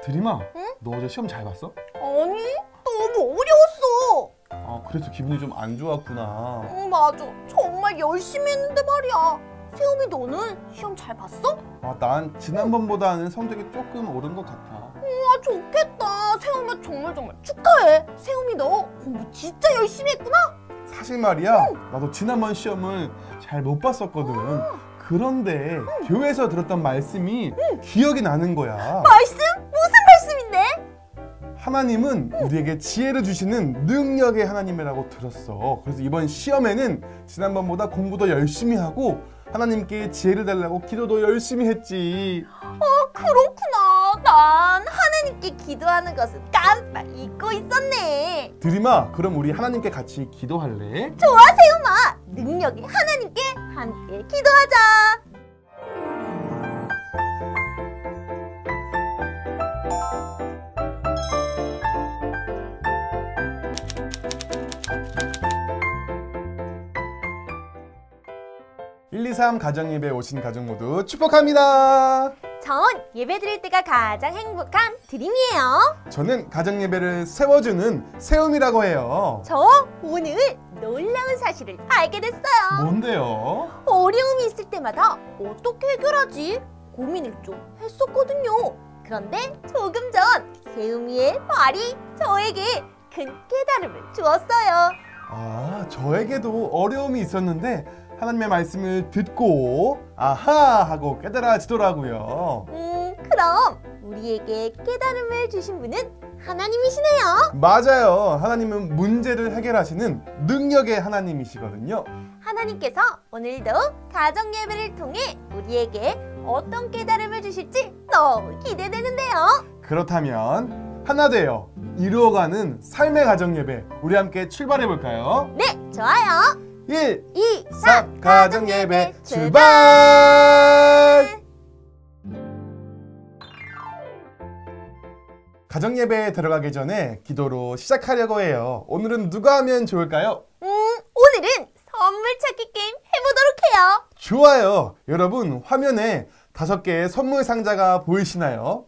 드림아, 응? 너 어제 시험 잘 봤어? 아니, 너무 어려웠어. 그래서 기분이 좀 안 좋았구나. 응, 맞아. 정말 열심히 했는데 말이야. 세움이 너는 시험 잘 봤어? 난 지난번보다는 성적이 조금 오른 것 같아. 아, 좋겠다. 세움아 정말 축하해. 세움이 너 공부 진짜 열심히 했구나. 사실 말이야, 나도 지난번 시험을 잘 못 봤었거든. 그런데 교회에서 들었던 말씀이 기억이 나는 거야. 말씀? 무슨 말씀인데? 하나님은 우리에게 지혜를 주시는 능력의 하나님이라고 들었어. 그래서 이번 시험에는 지난번보다 공부도 열심히 하고 하나님께 지혜를 달라고 기도도 열심히 했지. 그렇구나. 난 하나님께 기도하는 것은 깜빡 잊고 있었네. 드림아, 그럼 우리 하나님께 같이 기도할래? 좋아, 세움아. 능력의 하나님께 함께 기도하자. (1, 2, 3) 가정예배에 오신 가족 모두 축복합니다. 전 예배 드릴 때가 가장 행복한 드림이에요. 저는 가정예배를 세워주는 세움이라고 해요. 저 오늘 놀라운 사실을 알게 됐어요. 뭔데요? 어려움이 있을 때마다 어떻게 해결하지? 고민을 좀 했었거든요. 그런데 조금 전 세움이의 말이 저에게 큰 깨달음을 주었어요. 저에게도 어려움이 있었는데 하나님의 말씀을 듣고 아하 하고 깨달아지더라고요. 그럼 우리에게 깨달음을 주신 분은 하나님이시네요. 맞아요. 하나님은 문제를 해결하시는 능력의 하나님이시거든요. 하나님께서 오늘도 가정 예배를 통해 우리에게 어떤 깨달음을 주실지 너무 기대되는데요. 그렇다면 하나 되어 이루어가는 삶의 가정 예배, 우리 함께 출발해 볼까요? 네, 좋아요. 1, 2, 3 가정 예배 출발! 가정 예배에 들어가기 전에 기도로 시작하려고 해요. 오늘은 누가 하면 좋을까요? 오늘은 선물 찾기 게임 해보도록 해요. 좋아요. 여러분, 화면에 5개의 선물 상자가 보이시나요?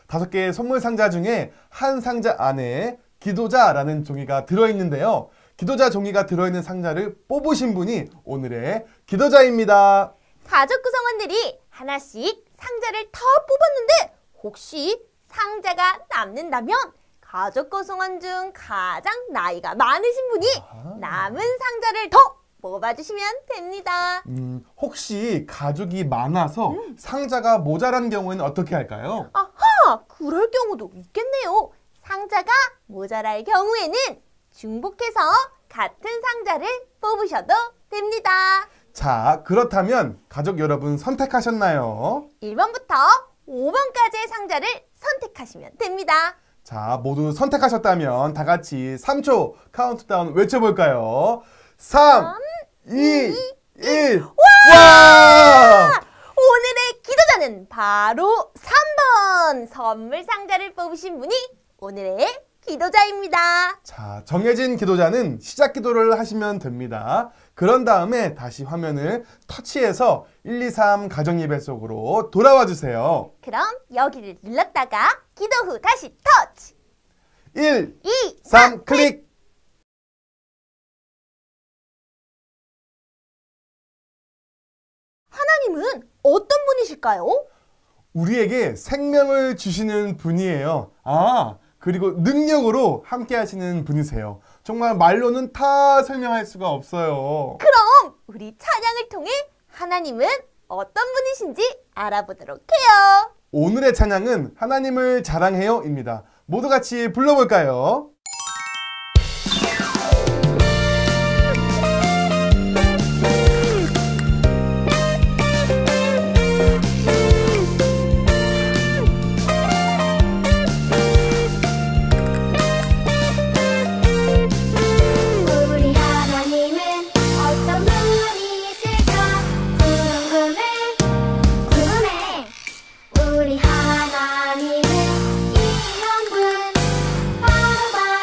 5개의 선물 상자 중에 한 상자 안에 기도자라는 종이가 들어있는데요. 기도자 종이가 들어있는 상자를 뽑으신 분이 오늘의 기도자입니다. 가족 구성원들이 하나씩 상자를 다 뽑았는데 혹시 상자가 남는다면 가족 구성원 중 가장 나이가 많으신 분이 남은 상자를 더 뽑아주시면 됩니다. 혹시 가족이 많아서 상자가 모자란 경우에는 어떻게 할까요? 아하! 그럴 경우도 있겠네요. 상자가 모자랄 경우에는 중복해서 같은 상자를 뽑으셔도 됩니다. 자, 그렇다면 가족 여러분 선택하셨나요? 1번부터 5번까지의 상자를 선택하시면 됩니다. 자, 모두 선택하셨다면 다 같이 3초 카운트다운 외쳐볼까요? 3, 2, 1. 와! 오늘의 기도자는 바로 3번! 선물 상자를 뽑으신 분이 오늘의 기도자입니다. 자, 정해진 기도자는 시작 기도를 하시면 됩니다. 그런 다음에 다시 화면을 터치해서 1, 2, 3 가정예배 속으로 돌아와 주세요. 그럼 여기를 눌렀다가 기도 후 다시 터치! 1, 2, 3 클릭! 하나님은 어떤 분이실까요? 우리에게 생명을 주시는 분이에요. 그리고 능력으로 함께 하시는 분이세요. 정말 말로는 다 설명할 수가 없어요. 그럼 우리 찬양을 통해 하나님은 어떤 분이신지 알아보도록 해요. 오늘의 찬양은 하나님을 자랑해요입니다. 모두 같이 불러볼까요? 우리 하나님은 이런 분 바로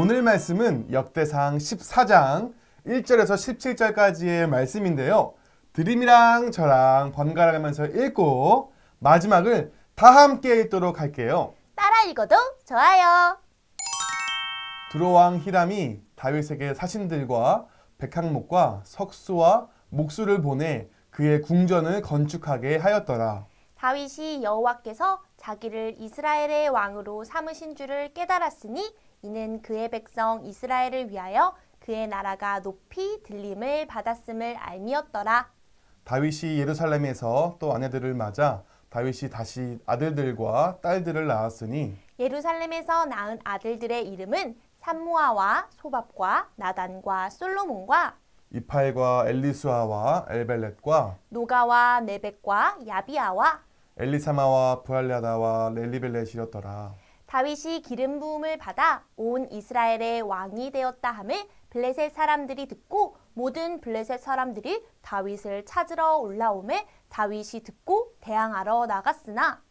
오늘 말씀은 역대상 14장 1절에서 17절까지의 말씀인데요. 드림이랑 저랑 번갈아 가면서 읽고 마지막을 다 함께 읽도록 할게요. 따라 읽어도 좋아요. 두로왕 히람이 다윗에게 사신들과 백항목과 석수와 목수를 보내 그의 궁전을 건축하게 하였더라. 다윗이 여호와께서 자기를 이스라엘의 왕으로 삼으신 줄을 깨달았으니 이는 그의 백성 이스라엘을 위하여 그의 나라가 높이 들림을 받았음을 알미었더라. 다윗이 예루살렘에서 또 아내들을 맞아 다윗이 다시 아들들과 딸들을 낳았으니 예루살렘에서 낳은 아들들의 이름은 삼무아와 소밥과 나단과 솔로몬과 이팔과 엘리수아와 엘벨렛과 노가와 네벡과 야비아와 엘리사마와 부알랴다와 렐리벨렛이었더라. 다윗이 기름 부음을 받아 온 이스라엘의 왕이 되었다 함을 블레셋 사람들이 듣고 모든 블레셋 사람들이 다윗을 찾으러 올라오매 다윗이 듣고 대항하러 나갔으나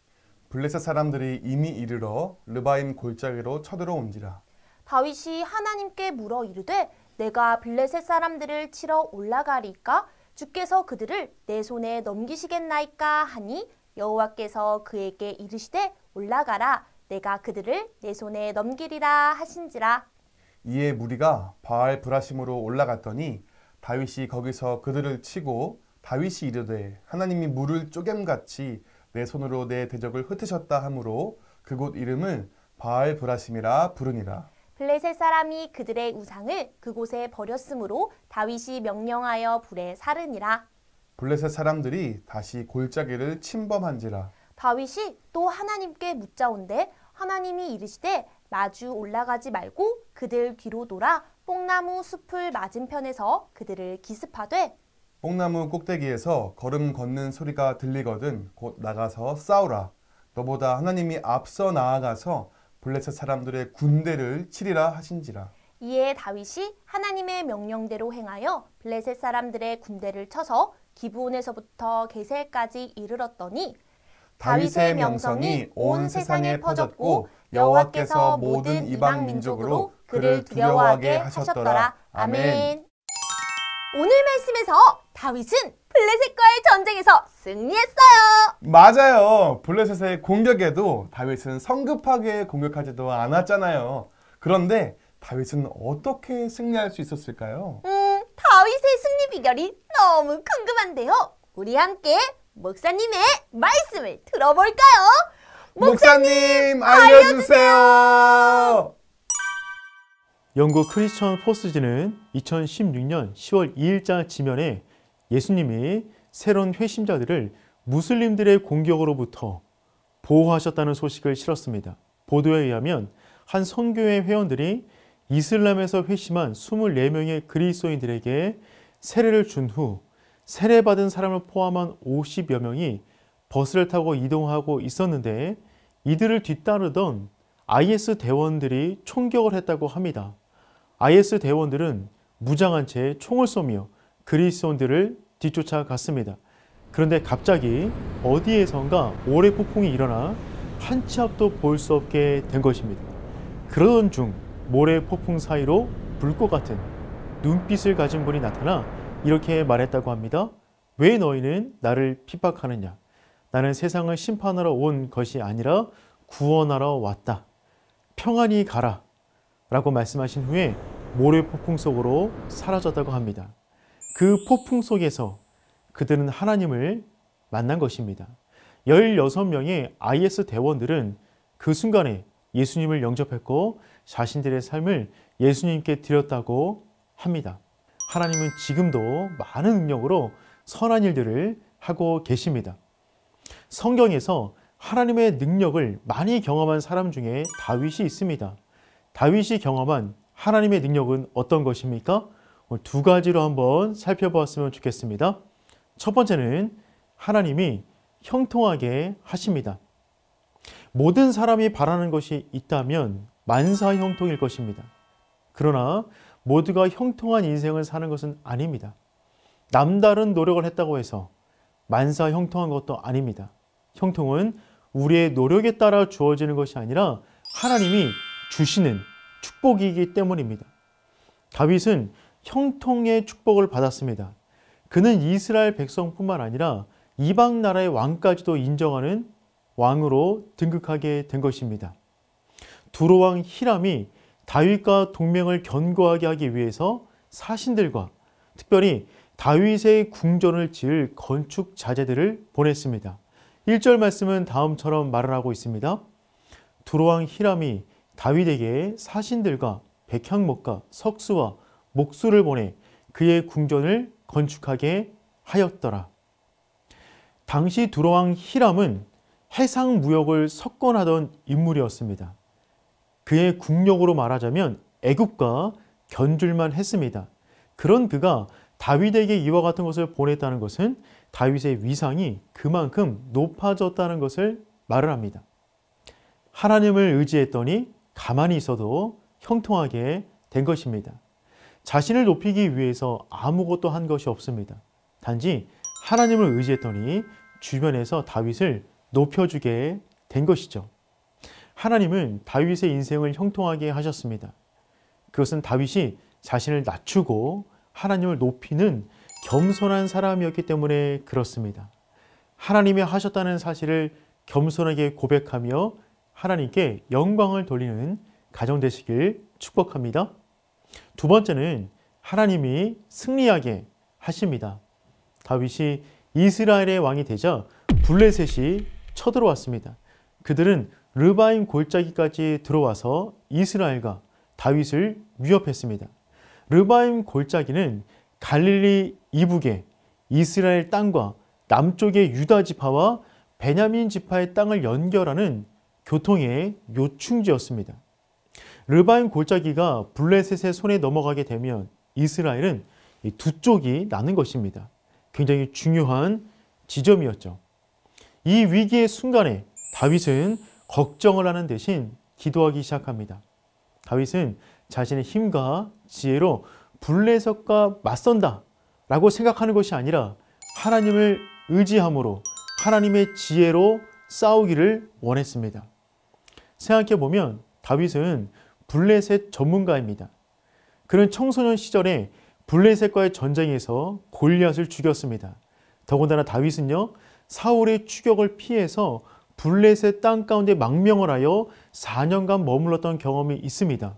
블레셋 사람들이 이미 이르러 르바임 골짜기로 쳐들어온지라. 다윗이 하나님께 물어 이르되 내가 블레셋 사람들을 치러 올라가리까 주께서 그들을 내 손에 넘기시겠나이까 하니 여호와께서 그에게 이르시되 올라가라 내가 그들을 내 손에 넘기리라 하신지라. 이에 무리가 바알 브라심으로 올라갔더니 다윗이 거기서 그들을 치고 다윗이 이르되 하나님이 물을 쪼겜같이 내 손으로 내 대적을 흩으셨다 하므로 그곳 이름을 바알 브라심이라 부르니라. 블레셋 사람이 그들의 우상을 그곳에 버렸으므로 다윗이 명령하여 불에 사르니라. 블레셋 사람들이 다시 골짜기를 침범한지라. 다윗이 또 하나님께 묻자온데 하나님이 이르시되 마주 올라가지 말고 그들 뒤로 돌아 뽕나무 숲을 맞은편에서 그들을 기습하되 뽕나무 꼭대기에서 걸음 걷는 소리가 들리거든 곧 나가서 싸우라. 너보다 하나님이 앞서 나아가서 블레셋 사람들의 군대를 치리라 하신지라. 이에 다윗이 하나님의 명령대로 행하여 블레셋 사람들의 군대를 쳐서 기브온에서부터 게셀까지 이르렀더니 다윗의 명성이 온 세상에 퍼졌고 여호와께서 모든 이방 민족으로 그를 두려워하게 하셨더라. 아멘. 오늘 말씀에서 다윗은 블레셋과의 전쟁에서 승리했어요. 맞아요. 블레셋의 공격에도 다윗은 성급하게 공격하지도 않았잖아요. 그런데 다윗은 어떻게 승리할 수 있었을까요? 다윗의 승리 비결이 너무 궁금한데요. 우리 함께 목사님의 말씀을 들어볼까요? 목사님 알려주세요. 영국 크리스천 포스지는 2016년 10월 2일자 지면에 예수님이 새로운 회심자들을 무슬림들의 공격으로부터 보호하셨다는 소식을 실었습니다. 보도에 의하면 한 선교회 회원들이 이슬람에서 회심한 24명의 그리스도인들에게 세례를 준 후 세례받은 사람을 포함한 50여 명이 버스를 타고 이동하고 있었는데 이들을 뒤따르던 IS 대원들이 총격을 했다고 합니다. IS 대원들은 무장한 채 총을 쏘며 그리스도인들을 뒤쫓아갔습니다. 그런데 갑자기 어디에선가 모래 폭풍이 일어나 한 치 앞도 볼 수 없게 된 것입니다. 그러던 중 모래 폭풍 사이로 불꽃 같은 눈빛을 가진 분이 나타나 이렇게 말했다고 합니다. 왜 너희는 나를 핍박하느냐? 나는 세상을 심판하러 온 것이 아니라 구원하러 왔다. 평안히 가라. 라고 말씀하신 후에 모래 폭풍 속으로 사라졌다고 합니다. 그 폭풍 속에서 그들은 하나님을 만난 것입니다. 16명의 IS 대원들은 그 순간에 예수님을 영접했고 자신들의 삶을 예수님께 드렸다고 합니다. 하나님은 지금도 많은 능력으로 선한 일들을 하고 계십니다. 성경에서 하나님의 능력을 많이 경험한 사람 중에 다윗이 있습니다. 다윗이 경험한 하나님의 능력은 어떤 것입니까? 두 가지로 한번 살펴보았으면 좋겠습니다. 첫 번째는 하나님이 형통하게 하십니다. 모든 사람이 바라는 것이 있다면 만사형통일 것입니다. 그러나 모두가 형통한 인생을 사는 것은 아닙니다. 남다른 노력을 했다고 해서 만사형통한 것도 아닙니다. 형통은 우리의 노력에 따라 주어지는 것이 아니라 하나님이 주시는 축복이기 때문입니다. 다윗은 형통의 축복을 받았습니다. 그는 이스라엘 백성뿐만 아니라 이방 나라의 왕까지도 인정하는 왕으로 등극하게 된 것입니다. 두로왕 히람이 다윗과 동맹을 견고하게 하기 위해서 사신들과 특별히 다윗의 궁전을 지을 건축 자재들을 보냈습니다. 1절 말씀은 다음처럼 말을 하고 있습니다. 두로왕 히람이 다윗에게 사신들과 백향목과 석수와 목수를 보내 그의 궁전을 건축하게 하였더라. 당시 두로왕 히람은 해상 무역을 석권하던 인물이었습니다. 그의 국력으로 말하자면 애국과 견줄만 했습니다. 그런 그가 다윗에게 이와 같은 것을 보냈다는 것은 다윗의 위상이 그만큼 높아졌다는 것을 말을 합니다. 하나님을 의지했더니 가만히 있어도 형통하게 된 것입니다. 자신을 높이기 위해서 아무것도 한 것이 없습니다. 단지 하나님을 의지했더니 주변에서 다윗을 높여주게 된 것이죠. 하나님은 다윗의 인생을 형통하게 하셨습니다. 그것은 다윗이 자신을 낮추고 하나님을 높이는 겸손한 사람이었기 때문에 그렇습니다. 하나님이 하셨다는 사실을 겸손하게 고백하며 하나님께 영광을 돌리는 가정 되시길 축복합니다. 두 번째는 하나님이 승리하게 하십니다. 다윗이 이스라엘의 왕이 되자 블레셋이 쳐들어왔습니다. 그들은 르바임 골짜기까지 들어와서 이스라엘과 다윗을 위협했습니다. 르바임 골짜기는 갈릴리 이북의 이스라엘 땅과 남쪽의 유다 지파와 베냐민 지파의 땅을 연결하는 교통의 요충지였습니다. 르바임 골짜기가 블레셋의 손에 넘어가게 되면 이스라엘은 이 두 쪽이 나는 것입니다. 굉장히 중요한 지점이었죠. 이 위기의 순간에 다윗은 걱정을 하는 대신 기도하기 시작합니다. 다윗은 자신의 힘과 지혜로 블레셋과 맞선다 라고 생각하는 것이 아니라 하나님을 의지함으로 하나님의 지혜로 싸우기를 원했습니다. 생각해보면 다윗은 블레셋 전문가입니다. 그는 청소년 시절에 블레셋과의 전쟁에서 골리앗을 죽였습니다. 더군다나 다윗은요, 사울의 추격을 피해서 블레셋 땅 가운데 망명을 하여 4년간 머물렀던 경험이 있습니다.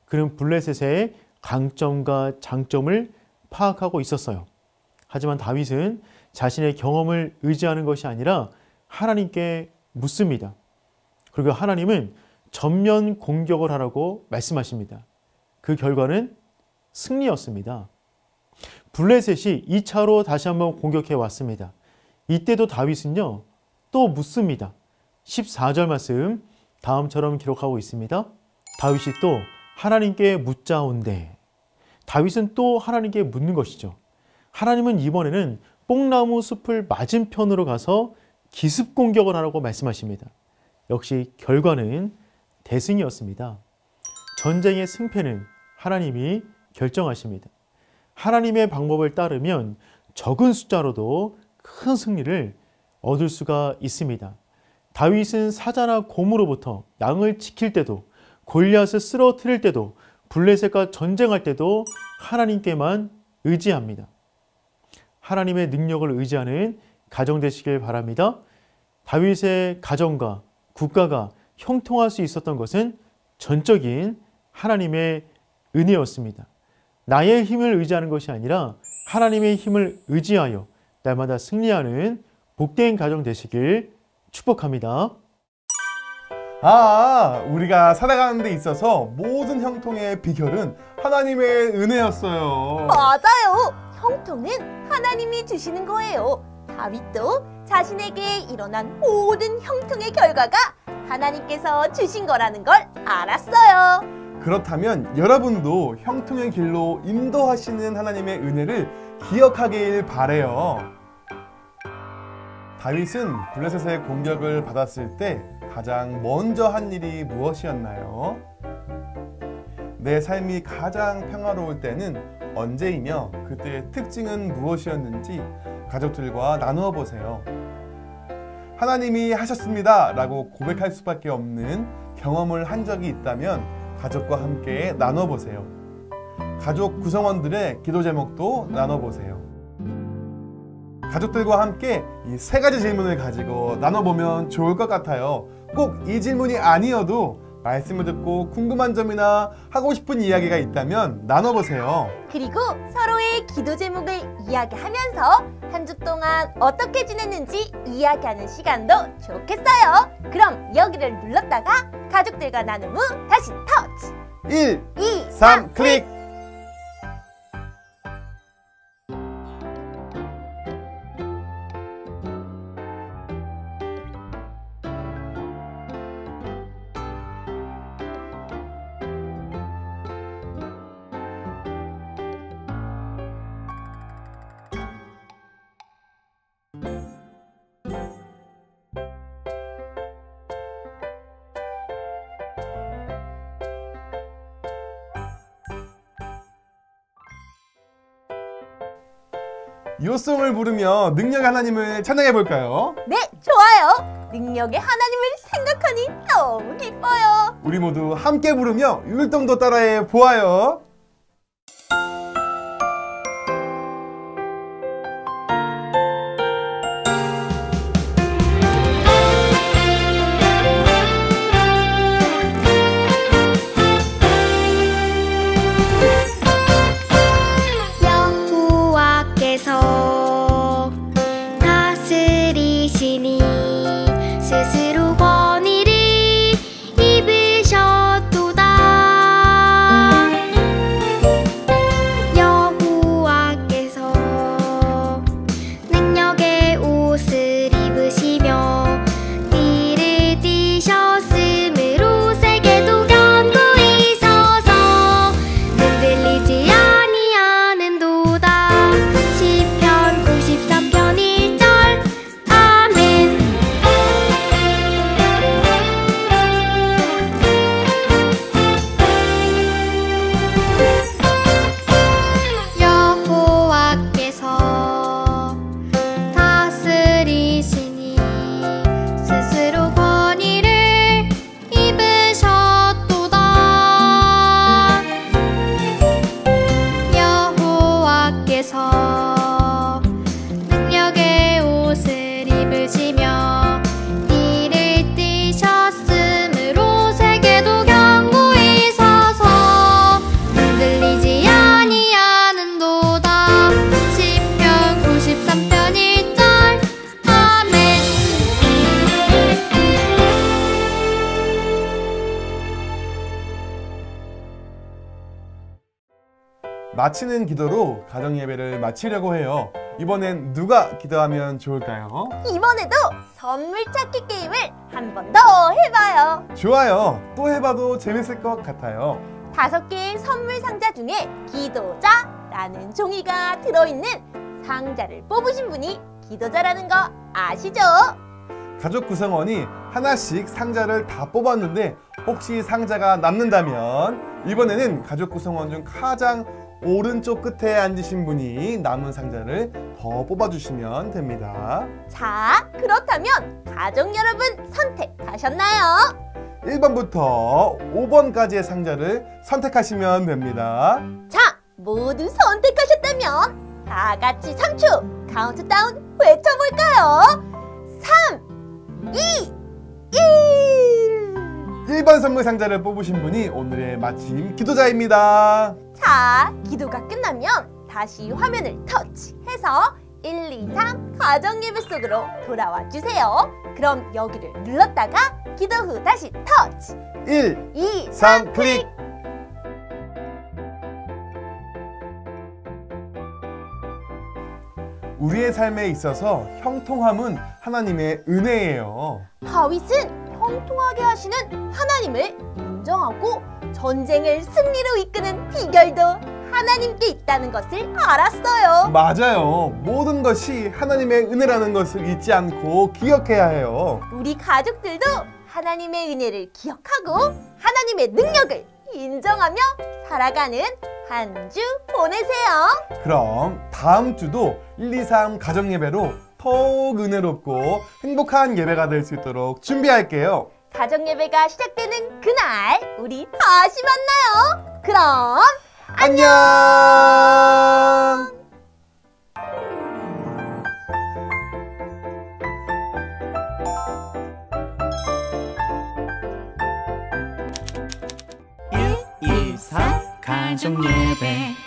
그는 블레셋의 강점과 장점을 파악하고 있었어요. 하지만 다윗은 자신의 경험을 의지하는 것이 아니라 하나님께 묻습니다. 그리고 하나님은 전면 공격을 하라고 말씀하십니다. 그 결과는 승리였습니다. 블레셋이 2차로 다시 한번 공격해 왔습니다. 이때도 다윗은요, 또 묻습니다. 14절 말씀 다음처럼 기록하고 있습니다. 다윗이 또 하나님께 묻자온대. 다윗은 또 하나님께 묻는 것이죠. 하나님은 이번에는 뽕나무 숲을 맞은편으로 가서 기습 공격을 하라고 말씀하십니다. 역시 결과는 대승이었습니다. 전쟁의 승패는 하나님이 결정하십니다. 하나님의 방법을 따르면 적은 숫자로도 큰 승리를 얻을 수가 있습니다. 다윗은 사자나 곰으로부터 양을 지킬 때도, 골리앗을 쓰러뜨릴 때도, 블레셋과 전쟁할 때도 하나님께만 의지합니다. 하나님의 능력을 의지하는 가정 되시길 바랍니다. 다윗의 가정과 국가가 형통할 수 있었던 것은 전적인 하나님의 은혜였습니다. 나의 힘을 의지하는 것이 아니라 하나님의 힘을 의지하여 날마다 승리하는 복된 가정 되시길 축복합니다. 우리가 살아가는 데 있어서 모든 형통의 비결은 하나님의 은혜였어요. 맞아요. 형통은 하나님이 주시는 거예요. 다윗도 자신에게 일어난 모든 형통의 결과가 하나님께서 주신 거라는 걸 알았어요. 그렇다면 여러분도 형통의 길로 인도하시는 하나님의 은혜를 기억하길 바래요. 다윗은 블레셋의 공격을 받았을 때 가장 먼저 한 일이 무엇이었나요? 내 삶이 가장 평화로울 때는 언제이며 그때의 특징은 무엇이었는지 가족들과 나누어 보세요. 하나님이 하셨습니다 라고 고백할 수밖에 없는 경험을 한 적이 있다면 가족과 함께 나눠보세요. 가족 구성원들의 기도 제목도 나눠보세요. 가족들과 함께 이 세 가지 질문을 가지고 나눠보면 좋을 것 같아요. 꼭 이 질문이 아니어도 말씀을 듣고 궁금한 점이나 하고 싶은 이야기가 있다면 나눠보세요. 그리고 서로의 기도 제목을 이야기하면서 한 주 동안 어떻게 지냈는지 이야기하는 시간도 좋겠어요. 그럼 여기를 눌렀다가 가족들과 나눔 후 다시 터치! 1, 2, 3, 클릭! 요송을 부르며 능력 하나님을 찬양해 볼까요? 네, 좋아요. 능력의 하나님을 생각하니 너무 기뻐요. 우리 모두 함께 부르며 율동도 따라해 보아요. 여호와께서 다스리시니 스스로 권위를 입으셨도다. 여호와께서 능력의 옷을 입으시며 띠를 띠셨으므로 세계도 견고히 서서 흔들리지 아니하는도다. 시편 93편 1절 아멘. 여호와께서 다스리시니 스스로 권위를 입으셨도다. 여호와께서 능력의 옷을 입으시며 띠를 띠셨으므로 세계도 견고히 서서 흔들리지 아니하는도다. 시편 93편 1절 아멘. 마치는 기도로 가정 예배를 마치려고 해요. 이번엔 누가 기도하면 좋을까요? 이번에도 선물 찾기 게임을 한 번 더 해봐요. 좋아요. 또 해봐도 재밌을 것 같아요. 5개의 선물 상자 중에 기도자라는 종이가 들어있는 상자를 뽑으신 분이 기도자라는 거 아시죠? 가족 구성원이 하나씩 상자를 다 뽑았는데 혹시 상자가 남는다면 이번에는 가족 구성원 중 가장 오른쪽 끝에 앉으신 분이 남은 상자를 더 뽑아주시면 됩니다. 자, 그렇다면 가족 여러분 선택하셨나요? 1번부터 5번까지의 상자를 선택하시면 됩니다. 자, 모두 선택하셨다면 다 같이 3초 카운트다운 외쳐볼까요? 3, 2, 1. 1번 선물 상자를 뽑으신 분이 오늘의 마침 기도자입니다. 자, 기도가 끝나면 다시 화면을 터치해서 1, 2, 3 가정 예배 속으로 돌아와 주세요. 그럼 여기를 눌렀다가 기도 후 다시 터치. 1, 2, 3 클릭. 우리의 삶에 있어서 형통함은 하나님의 은혜예요. 다윗은 형통하게 하시는 하나님을 인정하고 전쟁을 승리로 이끄는 비결도 하나님께 있다는 것을 알았어요. 맞아요. 모든 것이 하나님의 은혜라는 것을 잊지 않고 기억해야 해요. 우리 가족들도 하나님의 은혜를 기억하고 하나님의 능력을 인정하며 살아가는 한 주 보내세요. 그럼 다음 주도 1, 2, 3 가정 예배로 더욱 은혜롭고 행복한 예배가 될 수 있도록 준비할게요. 가정예배가 시작되는 그날 우리 다시 만나요. 그럼 안녕. 가족 예배